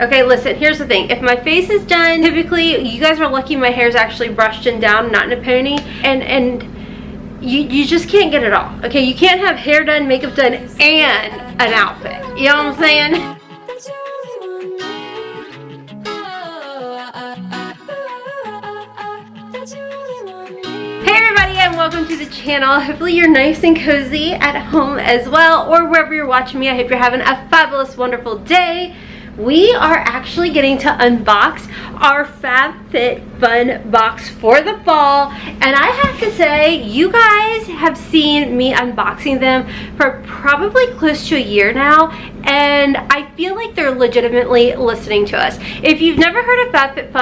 Okay, listen, here's the thing. If my face is done, typically, you guys are lucky my hair's actually brushed and down, not in a pony, and you just can't get it all. Okay, you can't have hair done, makeup done, and an outfit. You know what I'm saying? Hey everybody, and welcome to the channel. Hopefully you're nice and cozy at home as well, or wherever you're watching me. I hope you're having a fabulous, wonderful day. We are actually getting to unbox our Fab Fit Fun box for the fall, and I have to say, you guys have seen me unboxing them for probably close to a year now, and I feel like they're legitimately listening to us. If you've never heard of Fab Fit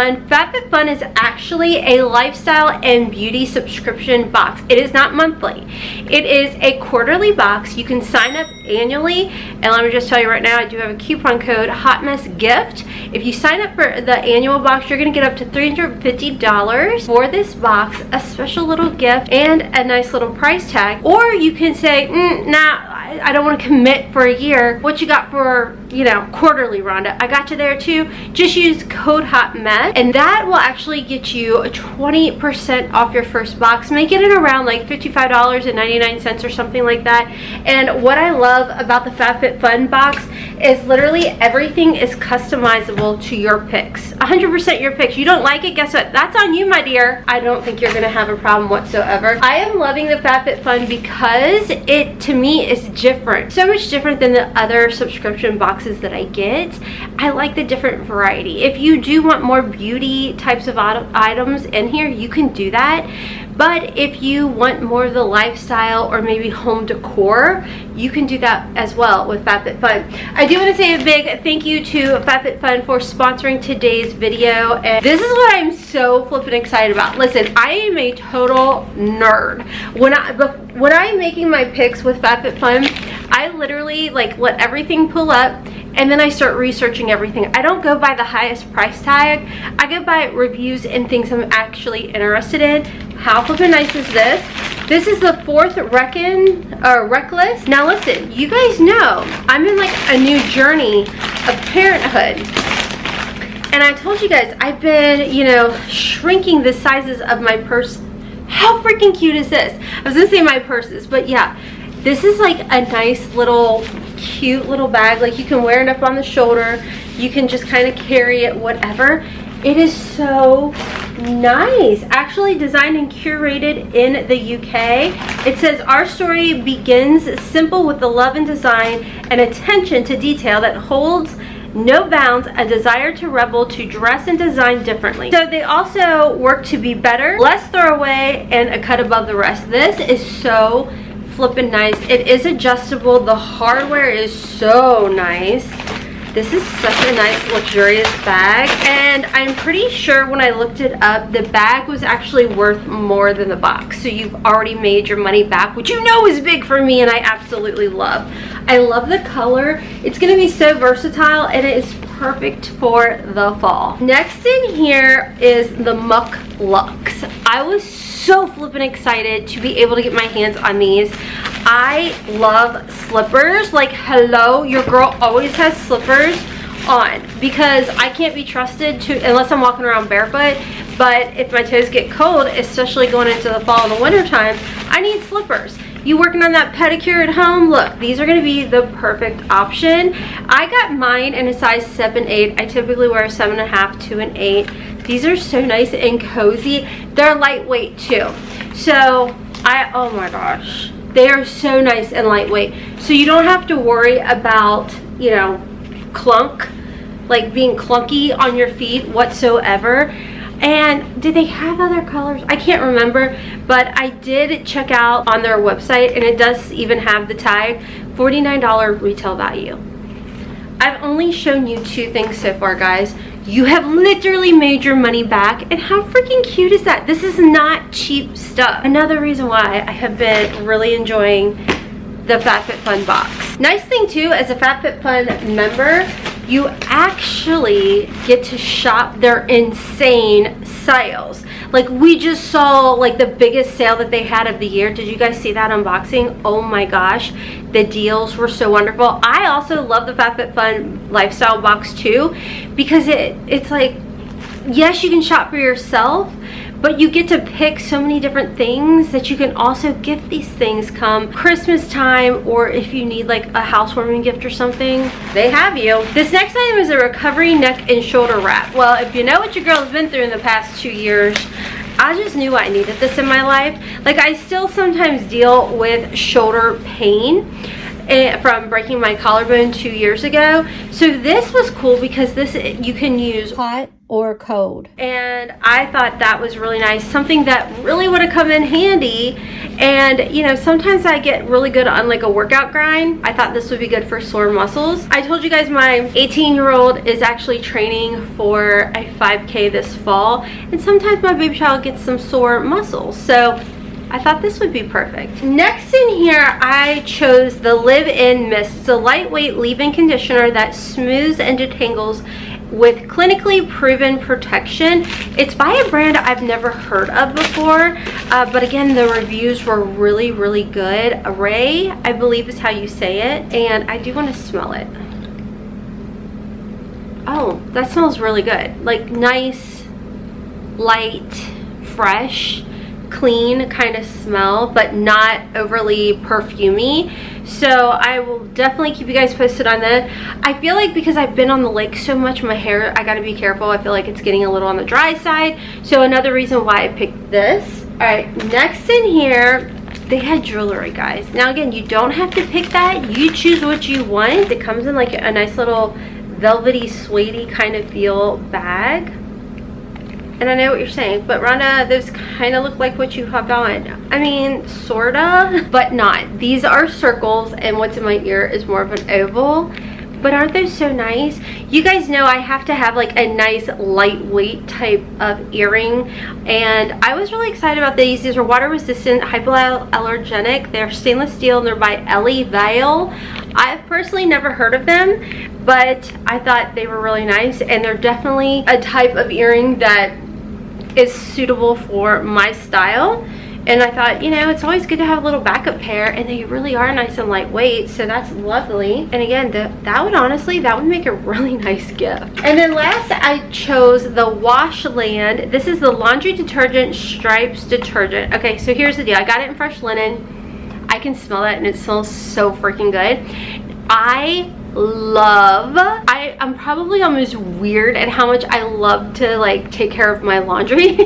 Fun is actually a lifestyle and beauty subscription box. It is not monthly. It is a quarterly box. You can sign up annually, and let me just tell you right now, I do have a coupon code HOTMESSGIFT. If you sign up for the annual box, you're going to get up to $350 for this box, a special little gift, and a nice little price tag. Or you can say, nah, I don't want to commit for a year. What you got for, you know, quarterly, Rhonda? I got you there too. Just use code HOTMESS, and that will actually get you 20% off your first box, making it around like $55.99 or something like that. And what I love about the Fab Fit Fun box is literally everything is customizable to your picks. 100% your picks. You don't like it? Guess what? That's on you, my dear. I don't think you're gonna have a problem whatsoever. I am loving the Fab Fit Fun because it, to me, is different. So much different than the other subscription boxes that I get. I like the different variety. If you do want more beauty types of items in here, you can do that. But if you want more of the lifestyle or maybe home decor, you can do that as well with Fab Fit Fun. I do want to say a big thank you to Fab Fit Fun for sponsoring today's video. And this is what I'm so flippin' excited about. Listen, I am a total nerd. When I'm making my picks with Fab Fit Fun, I literally like let everything pull up, and then I start researching everything. I don't go by the highest price tag. I go by reviews and things I'm actually interested in. How flippin' nice is this? This is the 4th Reckless. Now listen, you guys know I'm in like a new journey of parenthood. And I told you guys, I've been, you know, shrinking the sizes of my purse. How freaking cute is this? I was gonna say my purses, but yeah. This is like a nice little, cute little bag. Like you can wear it up on the shoulder. You can just kind of carry it, whatever. It is so nice. Actually designed and curated in the UK. It says, our story begins simple with the love and design and attention to detail that holds no bounds, a desire to rebel, to dress and design differently. So they also work to be better, less throwaway, and a cut above the rest. This is so flippin' nice. It is adjustable. The hardware is so nice. This is such a nice luxurious bag, and I'm pretty sure when I looked it up, the bag was actually worth more than the box. So you've already made your money back, which you know is big for me, and I absolutely love. I love the color. It's gonna be so versatile, and it is perfect for the fall. Next in here is the Muck Luxe. I was so flippin' excited to be able to get my hands on these. I love slippers. Like, hello, your girl always has slippers on because I can't be trusted to, unless I'm walking around barefoot. But if my toes get cold, especially going into the fall and the winter time, I need slippers. You working on that pedicure at home? Look, these are going to be the perfect option. I got mine in a size 7-8. I typically wear a 7.5 to an 8. These are so nice and cozy. They're lightweight too. So oh my gosh, they are so nice and lightweight. So you don't have to worry about, you know, like being clunky on your feet whatsoever. And did they have other colors? I can't remember, but I did check out on their website, and it does even have the tag, $49 retail value. I've only shown you 2 things so far, guys. You have literally made your money back, and how freaking cute is that? This is not cheap stuff. Another reason why I have been really enjoying the Fab Fit Fun box. Nice thing too, as a Fab Fit Fun member, you actually get to shop their insane sales. Like, we just saw like the biggest sale that they had of the year. Did you guys see that unboxing? Oh my gosh, the deals were so wonderful. I also love the Fab Fit Fun lifestyle box too, because it's like, yes, you can shop for yourself, but you get to pick so many different things that you can also gift these things come Christmas time, or if you need like a housewarming gift or something, they have you. This next item is a recovery neck and shoulder wrap. Well, if you know what your girl has been through in the past 2 years, I just knew I needed this in my life. Like, I still sometimes deal with shoulder pain from breaking my collarbone 2 years ago. So this was cool because this, you can use hot or cold, and I thought that was really nice, something that really would have come in handy. And you know, sometimes I get really good on like a workout grind. I thought this would be good for sore muscles. I told you guys my 18-year-old is actually training for a 5K this fall, and sometimes my baby child gets some sore muscles, so I thought this would be perfect. Next in here, I chose the Live-In Mist. It's a lightweight leave-in conditioner that smooths and detangles with clinically proven protection. It's by a brand I've never heard of before, but again, the reviews were really, really good. Ray, I believe is how you say it, and I do want to smell it. Oh, that smells really good. Like nice, light, fresh, clean kind of smell, but not overly perfumey. So I will definitely keep you guys posted on that. I feel like because I've been on the lake so much, my hair, I gotta be careful. I feel like it's getting a little on the dry side, so another reason why I picked this. All right, next in here, they had jewelry, guys. Now again, you don't have to pick that, you choose what you want. It comes in like a nice little velvety, suede kind of feel bag. And I know what you're saying, but Rhonda, those kind of look like what you have on. I mean, sorta, but not. These are circles, and what's in my ear is more of an oval. But aren't those so nice? You guys know I have to have like a nice lightweight type of earring, and I was really excited about these. These are water resistant, hypoallergenic. They're stainless steel, and they're by Ellie Vale. I've personally never heard of them, but I thought they were really nice, and they're definitely a type of earring that is suitable for my style. And I thought, you know, it's always good to have a little backup pair, and they really are nice and lightweight, so that's lovely. And again, that would honestly, that would make a really nice gift. And then last, I chose the Washland. This is the laundry detergent stripes detergent. Okay, so here's the deal. I got it in fresh linen. I can smell that, and it smells so freaking good. I'm probably almost weird at how much I love to like take care of my laundry.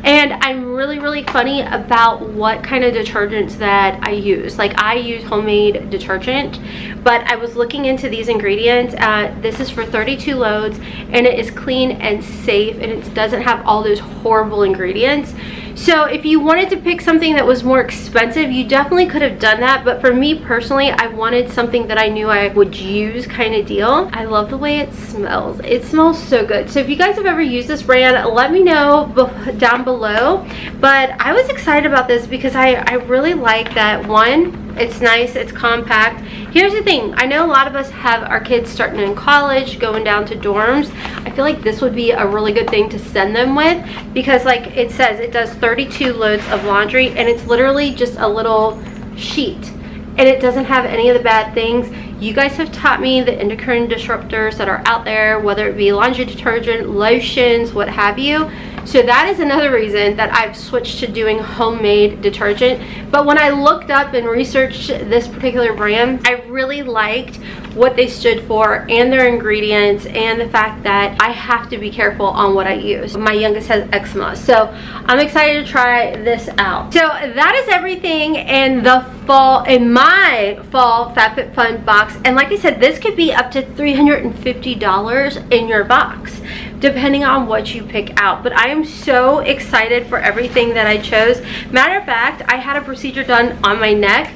And I'm really, really funny about what kind of detergents that I use. Like, I use homemade detergent, but I was looking into these ingredients. This is for 32 loads, and it is clean and safe, and it doesn't have all those horrible ingredients. So if you wanted to pick something that was more expensive, you definitely could have done that. But for me personally, I wanted something that I knew I would use kind of deal. I love the way it smells. It smells so good. So if you guys have ever used this brand, let me know down below. But I was excited about this because I really like that. One, it's nice, it's compact. Here's the thing, I know a lot of us have our kids starting in college, going down to dorms. I feel like this would be a really good thing to send them with, because like it says, it does 32 loads of laundry, and it's literally just a little sheet, and it doesn't have any of the bad things. You guys have taught me the endocrine disruptors that are out there, whether it be laundry detergent, lotions, what have you. So that is another reason that I've switched to doing homemade detergent. But when I looked up and researched this particular brand, I really liked what they stood for and their ingredients, and the fact that I have to be careful on what I use. My youngest has eczema, so I'm excited to try this out. So that is everything in the fall, in my fall Fab Fit Fun box. And like I said, this could be up to $350 in your box, depending on what you pick out. But I am so excited for everything that I chose. Matter of fact, I had a procedure done on my neck,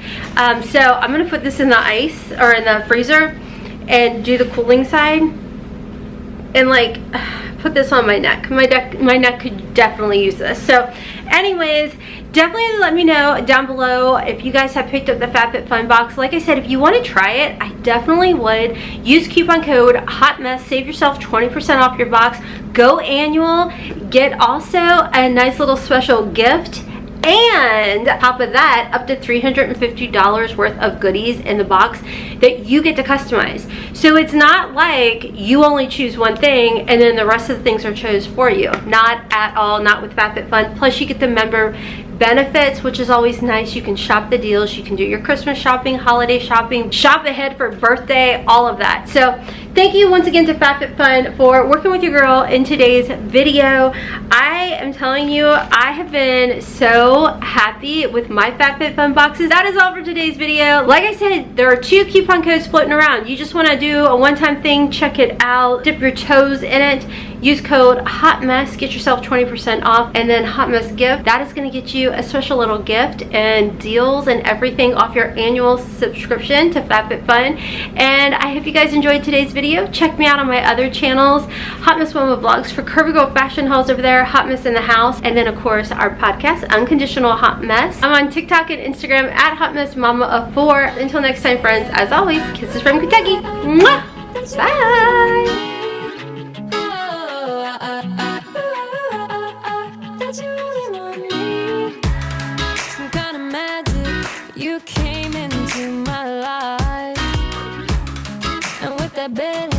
so I'm gonna put this in the ice or in the freezer and do the cooling side, and like put this on my neck. My neck could definitely use this. So anyways, definitely let me know down below if you guys have picked up the Fab Fit Fun box. Like I said, if you want to try it, I definitely would. Use coupon code HOTMESS, save yourself 20% off your box. Go annual, get also a nice little special gift. And on top of that, up to $350 worth of goodies in the box that you get to customize. So it's not like you only choose one thing and then the rest of the things are chose for you. Not at all, not with Fab Fit Fun. Plus you get the member benefits, which is always nice. You can shop the deals, you can do your Christmas shopping, holiday shopping, shop ahead for birthday, all of that. So thank you once again to Fab Fit Fun for working with your girl in today's video. I am telling you, I have been so happy with my Fab Fit Fun boxes. That is all for today's video. Like I said, there are 2 coupon codes floating around. You just want to do a one-time thing, check it out, dip your toes in it, use code HOTMESS, get yourself 20% off, and then HOTMESSGIFT. That is going to get you a special little gift and deals and everything off your annual subscription to Fab Fit Fun. And I hope you guys enjoyed today's video. Check me out on my other channels, Hotmess Momma vlogs for curvy girl fashion hauls over there, Hotmess in the house, and then of course our podcast, Unconditional Hot Mess. I'm on TikTok and Instagram at Hotmess Momma of 4. Until next time, friends, as always, kisses from Kentucky. Mwah! Bye! You came into my life, and with that bed